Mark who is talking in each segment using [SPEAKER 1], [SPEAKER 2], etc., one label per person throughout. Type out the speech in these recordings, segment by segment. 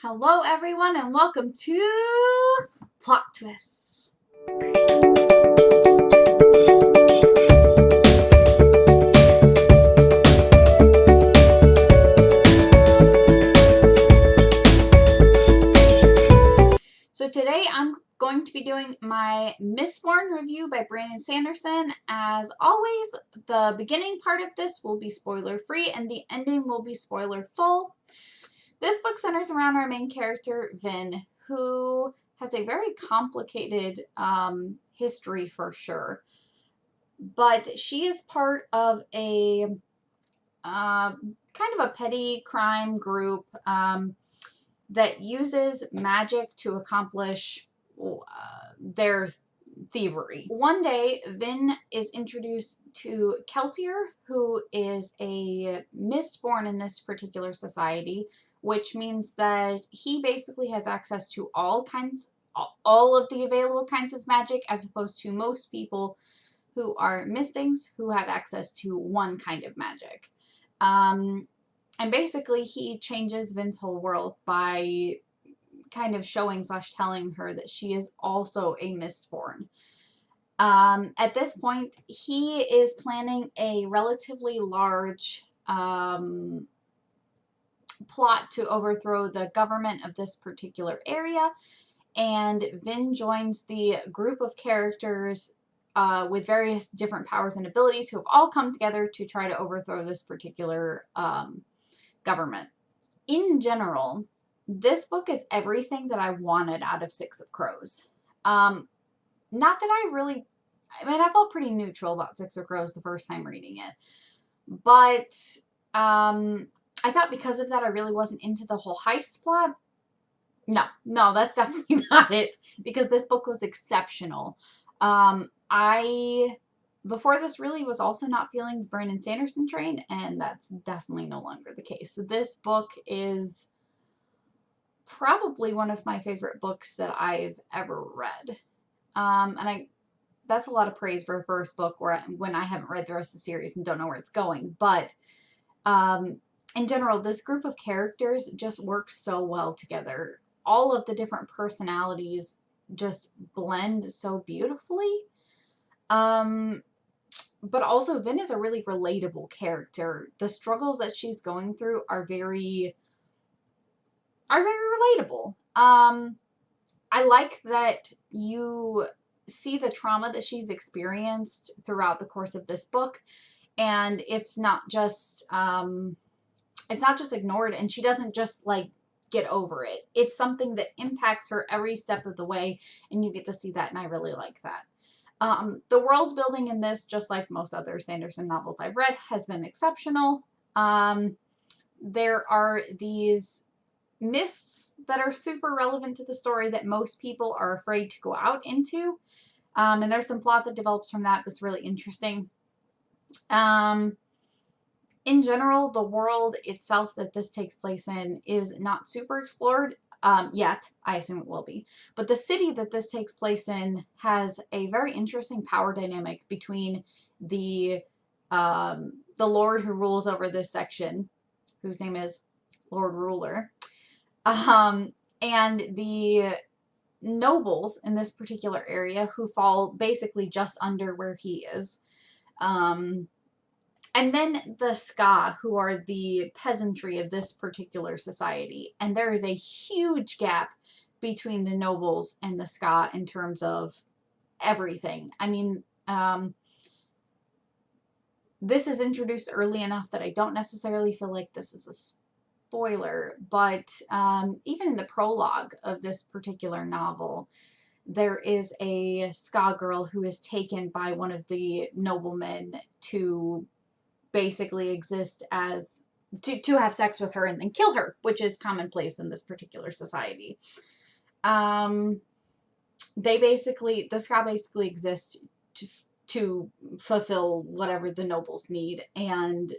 [SPEAKER 1] Hello everyone and welcome to Plot Twists. So today I'm going to be doing my Mistborn review by Brandon Sanderson. As always, the beginning part of this will be spoiler free and the ending will be spoiler full. This book centers around our main character, Vin, who has a very complicated history for sure. But she is part of a kind of a petty crime group that uses magic to accomplish their thievery. One day, Vin is introduced to Cosmere, who is a Mistborn in this particular society, which means that he basically has access to all of the available kinds of magic, as opposed to most people who are Mistings who have access to one kind of magic. And basically, he changes Vin's whole world by kind of showing / telling her that she is also a Mistborn. At this point, he is planning a relatively large plot to overthrow the government of this particular area, and Vin joins the group of characters with various different powers and abilities who have all come together to try to overthrow this particular government. In general, this book is everything that I wanted out of Six of Crows. Not that I felt pretty neutral about Six of Crows the first time reading it. But I thought because of that I really wasn't into the whole heist plot. No, that's definitely not it. Because this book was exceptional. Before this really was also not feeling the Brandon Sanderson train, and that's definitely no longer the case. So this book is probably one of my favorite books that I've ever read. That's a lot of praise for a first book when I haven't read the rest of the series and don't know where it's going. But in general, this group of characters just works so well together. All of the different personalities just blend so beautifully. But also, Vin is a really relatable character. The struggles that she's going through are very relatable. I like that you see the trauma that she's experienced throughout the course of this book, and it's not just ignored, and she doesn't just like get over it. It's something that impacts her every step of the way, and you get to see that, and I really like that. The world building in this, just like most other Sanderson novels I've read, has been exceptional. There are these mists that are super relevant to the story that most people are afraid to go out into. And there's some plot that develops from that that's really interesting. In general, the world itself that this takes place in is not super explored yet. I assume it will be. But the city that this takes place in has a very interesting power dynamic between the Lord who rules over this section, whose name is Lord Ruler, and the nobles in this particular area who fall basically just under where he is. And then the Ska, who are the peasantry of this particular society. And there is a huge gap between the nobles and the Ska in terms of everything. I mean, this is introduced early enough that I don't necessarily feel like this is a spoiler, but even in the prologue of this particular novel, there is a Ska girl who is taken by one of the noblemen to basically exist as to have sex with her and then kill her, which is commonplace in this particular society. The Ska basically exist to fulfill whatever the nobles need, and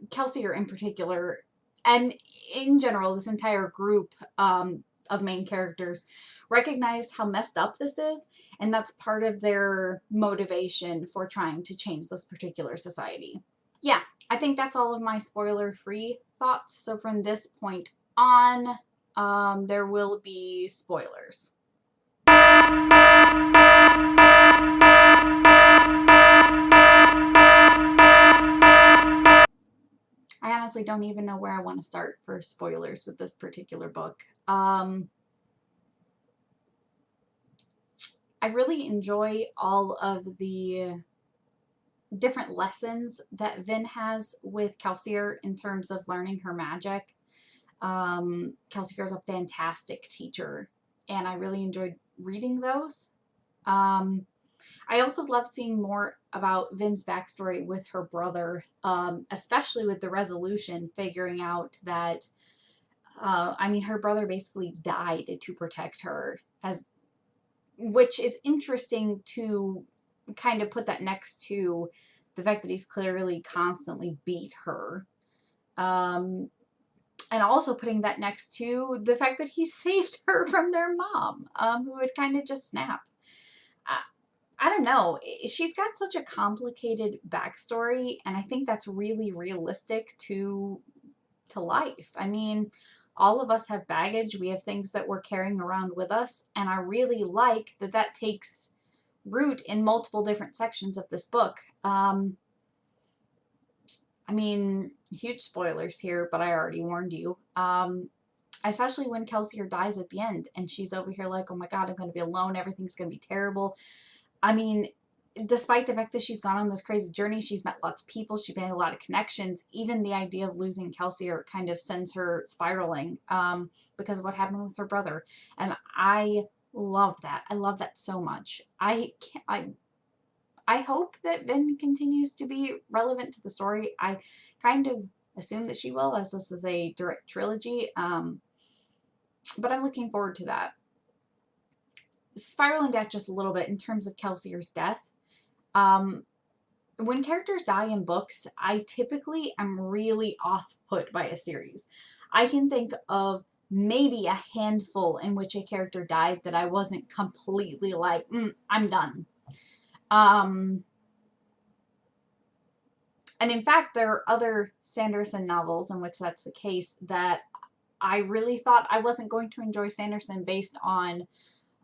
[SPEAKER 1] Cosmere in particular, and in general, this entire group of main characters recognize how messed up this is, and that's part of their motivation for trying to change this particular society. Yeah, I think that's all of my spoiler-free thoughts. So from this point on, there will be spoilers. I honestly don't even know where I want to start for spoilers with this particular book. I really enjoy all of the different lessons that Vin has with Kelsier in terms of learning her magic. Kelsier is a fantastic teacher, and I really enjoyed reading those. I also love seeing more about Vin's backstory with her brother, especially with the resolution, figuring out that, I mean, her brother basically died to protect her, which is interesting to kind of put that next to the fact that he's clearly constantly beat her. And also putting that next to the fact that he saved her from their mom, who had kind of just snapped. I don't know. She's got such a complicated backstory, and I think that's really realistic to life. I mean, all of us have baggage. We have things that we're carrying around with us, and I really like that that takes root in multiple different sections of this book. I mean, huge spoilers here, but I already warned you. Especially when Kelsier dies at the end, and she's over here like, oh my god, I'm going to be alone. Everything's going to be terrible. I mean, despite the fact that she's gone on this crazy journey, she's met lots of people, she's made a lot of connections. Even the idea of losing Kelsier kind of sends her spiraling because of what happened with her brother. And I love that. I love that so much. I hope that Vin continues to be relevant to the story. I kind of assume that she will, as this is a direct trilogy. But I'm looking forward to that. Spiraling back just a little bit in terms of Kelsier's death. When characters die in books, I typically am really off-put by a series. I can think of maybe a handful in which a character died that I wasn't completely like, I'm done. And in fact, there are other Sanderson novels in which that's the case that I really thought I wasn't going to enjoy Sanderson based on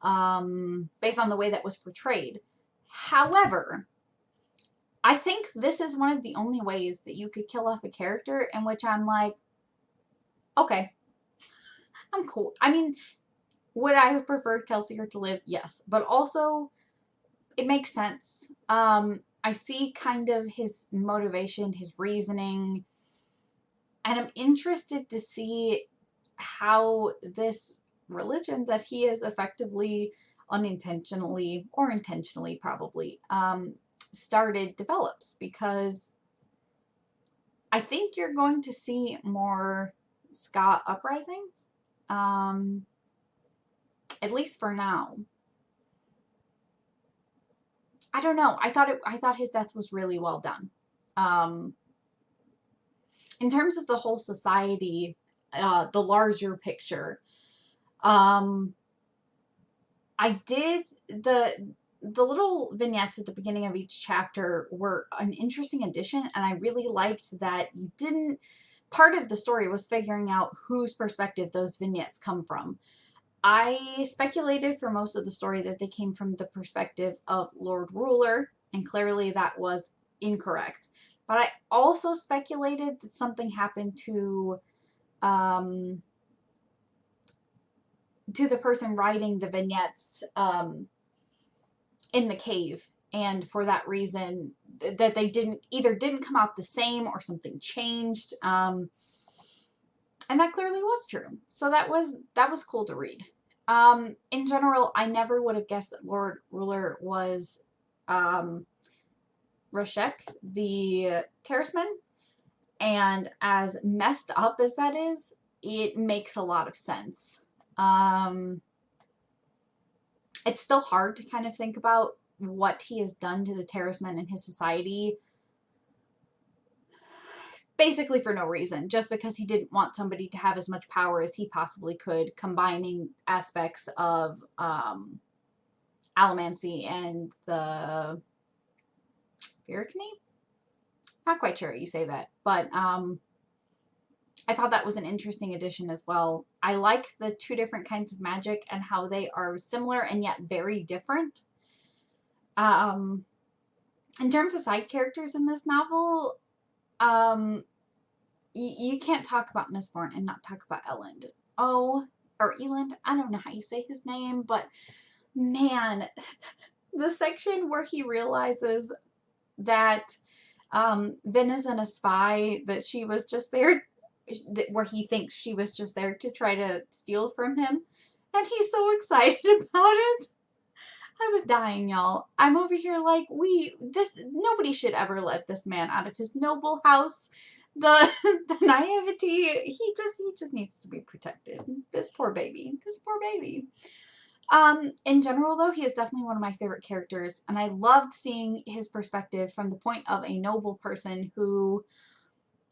[SPEAKER 1] the way that was portrayed. However, I think this is one of the only ways that you could kill off a character in which I'm like, okay, I'm cool. I mean, would I have preferred Kelsier to live? Yes. But also, it makes sense. I see kind of his motivation, his reasoning, and I'm interested to see how this religion that he is effectively, unintentionally, or intentionally probably, started develops, because I think you're going to see more ska uprisings, at least for now. I don't know. I thought his death was really well done. In terms of the whole society, the larger picture, I did the little vignettes at the beginning of each chapter were an interesting addition, and I really liked that you didn't. Part of the story was figuring out whose perspective those vignettes come from. I speculated for most of the story that they came from the perspective of Lord Ruler, and clearly that was incorrect. But I also speculated that something happened to the person writing the vignettes in the cave, and for that reason that they didn't come out the same, or something changed, and that clearly was true. So that was cool to read. In general, I never would have guessed that Lord Ruler was Roshek, the Terraceman, and as messed up as that is, it makes a lot of sense. It's still hard to kind of think about what he has done to the Terracemen and his society, basically for no reason, just because he didn't want somebody to have as much power as he possibly could, combining aspects of allomancy and the Virachny? Not quite sure how you say that, but I thought that was an interesting addition as well. I like the two different kinds of magic and how they are similar and yet very different. In terms of side characters in this novel, you can't talk about Mistborn and not talk about Elend. Oh, or Eland. I don't know how you say his name, but man, the section where he realizes that Vin isn't a spy, that she was just there, where he thinks she was just there to try to steal from him, and he's so excited about it. I was dying, y'all. I'm over here like, nobody should ever let this man out of his noble house. The naivety, he just needs to be protected. This poor baby. This poor baby. In general, though, he is definitely one of my favorite characters, and I loved seeing his perspective from the point of a noble person who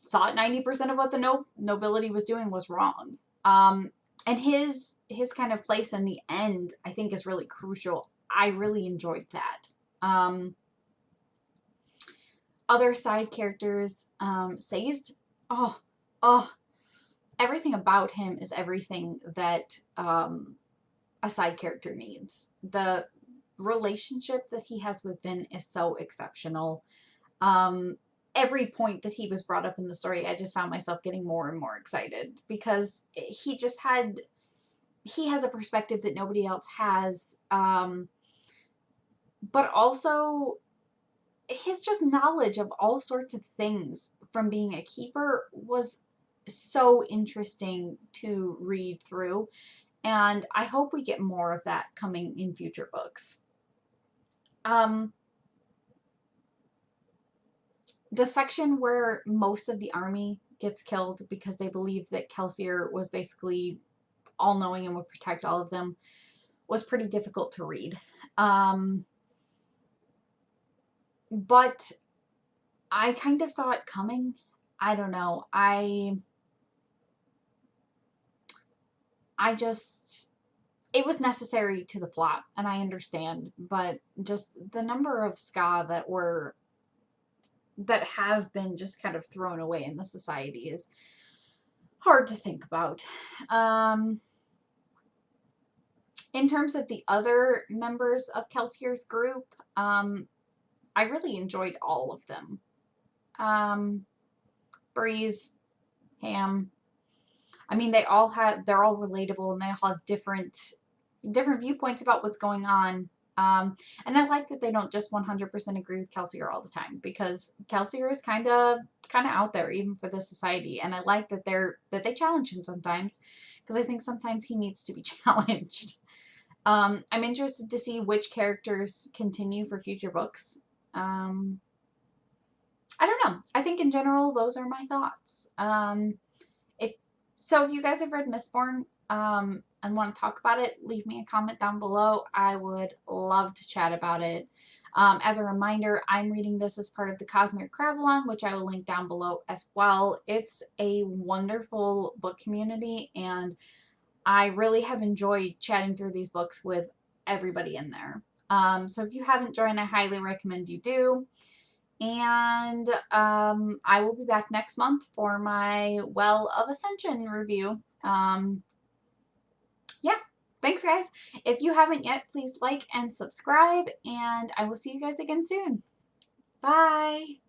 [SPEAKER 1] thought 90% of what the nobility was doing was wrong. And his kind of place in the end, I think, is really crucial. I really enjoyed that. Other side characters, Sazed. Oh, everything about him is everything that a side character needs. The relationship that he has with Vin is so exceptional. Every point that he was brought up in the story, I just found myself getting more and more excited because he has a perspective that nobody else has. But also his just knowledge of all sorts of things from being a keeper was so interesting to read through. And I hope we get more of that coming in future books. The section where most of the army gets killed because they believe that Kelsier was basically all-knowing and would protect all of them was pretty difficult to read. But I kind of saw it coming. I don't know. It was necessary to the plot, and I understand, but just the number of ska that have been just kind of thrown away in the society is hard to think about. In terms of the other members of Kelsier's group, I really enjoyed all of them. Breeze, Ham. I mean, they're all relatable, and they all have different viewpoints about what's going on. And I like that they don't just 100% agree with Kelsier all the time, because Kelsier is kind of out there even for the society, and I like that they challenge him sometimes, because I think sometimes he needs to be challenged. I'm interested to see which characters continue for future books. I don't know. I think in general those are my thoughts. If you guys have read Mistborn, and want to talk about it, leave me a comment down below. I would love to chat about it. As a reminder, I'm reading this as part of the Cosmere Cravalon, which I will link down below as well. It's a wonderful book community, and I really have enjoyed chatting through these books with everybody in there. So if you haven't joined, I highly recommend you do. And I will be back next month for my Well of Ascension review. Yeah, thanks guys. If you haven't yet, please like and subscribe, and I will see you guys again soon. Bye!